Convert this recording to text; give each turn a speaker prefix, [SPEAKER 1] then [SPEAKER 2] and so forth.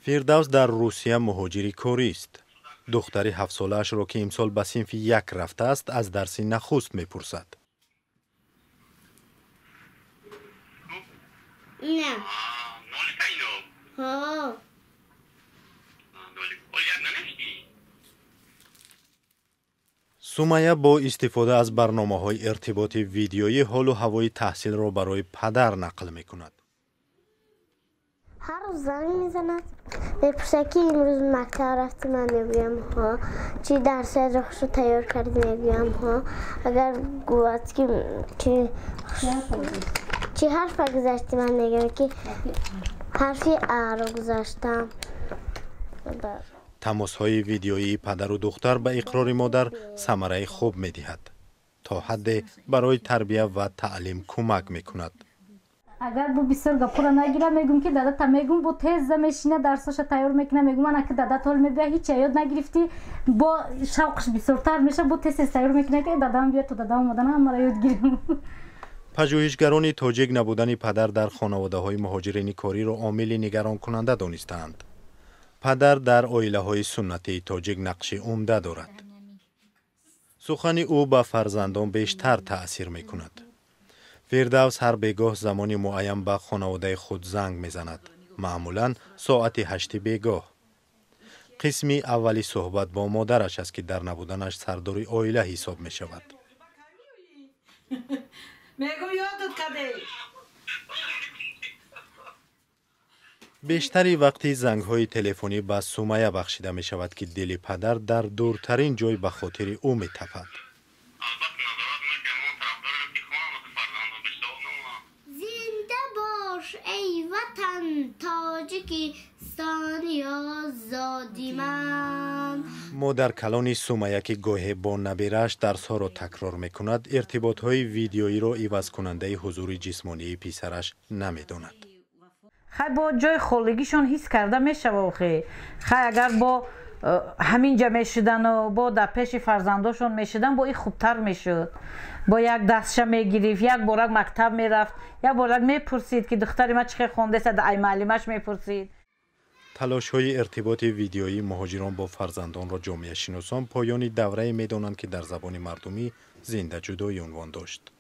[SPEAKER 1] فردوس در روسیه مهاجری کاری است. دختری 7 ساله‌اش را که امسال به صنف 1 رفته است از درس نخست میپرسد.
[SPEAKER 2] نه. ها.
[SPEAKER 1] سمیه با استفاده از برنامه‌های ارتباط ویدیویی حال و هوای تحصیل را برای پدر نقل می‌کند.
[SPEAKER 2] هر روز زنگ میزند بپرسه که امروز مکتب رفتی، من میگویم ها. چی درس روش رو تیار کردی؟ میگویم ها. اگر گفت که چی حرف گذاشتی؟ من میگم که حرفی ا رو گذاشتم.
[SPEAKER 1] تماس‌های ویدیویی پدر و دختر به اقرار مادر ثمره خوب می‌دهد. تا حد برای تربیت و تعلیم کمک می‌کند.
[SPEAKER 3] اگر بو بسیار گپورا نگیره میگم که دادا تا میگم بو تیز میشینه درسش تیار میکنه، میگم من که دادا تول میبره هیچ یاد نگرفتی، با شوقش بسیارتر میشه، بو تیز تیار میکنه که دادام بیاد تو دادام اومدن همه یاد گیریم.
[SPEAKER 1] پژوهشگران تاجیک نبودن پدر در خانواده‌های مهاجرین کاری را عامل نگران کننده دانستند. پدر در عائله‌های سنتی تاجیک نقش عمده دارد. سخن او به فرزندان بیشتر تأثیر می‌کند. فردوس هر بیگاه زمانی معین به خانواده خود زنگ می‌زند. معمولاً ساعت 8 بیگاه. قسمی اولی صحبت با مادرش است که در نبودنش سردار عائله حساب می‌شود. بیشتری وقتی زنگ‌های تلفنی به سمیه بخشیده می‌شود که دل پدر در دورترین جای به خاطر او می‌تپد.
[SPEAKER 2] زنده باش ای وطن تاجیکستانی آزادی من.
[SPEAKER 1] مادر کلان سمیه که گاهی با نبیرش درس‌ها را تکرار می‌کند، ارتباط‌های ویدیویی را عوض کننده حضور جسمانی پسرش نمی‌داند.
[SPEAKER 4] خیلی با جای خالگیشون حس کرده میشه واقعی. خیلی اگر با همین جا میشدن و با در پیش فرزنداشون میشدن با این خوبتر میشد. با یک دستشه میگیرید، یک بارک مکتب میرفت، یک بارک میپرسید که دختری ما چه خونده است، ای معلمش میپرسید.
[SPEAKER 1] تلاش‌های ارتباط ویدیویی مهاجران با فرزندان را جامعه شناسان پایان دوره می‌دانند که در زبان مردمی زنده جدایی عنوان داشت.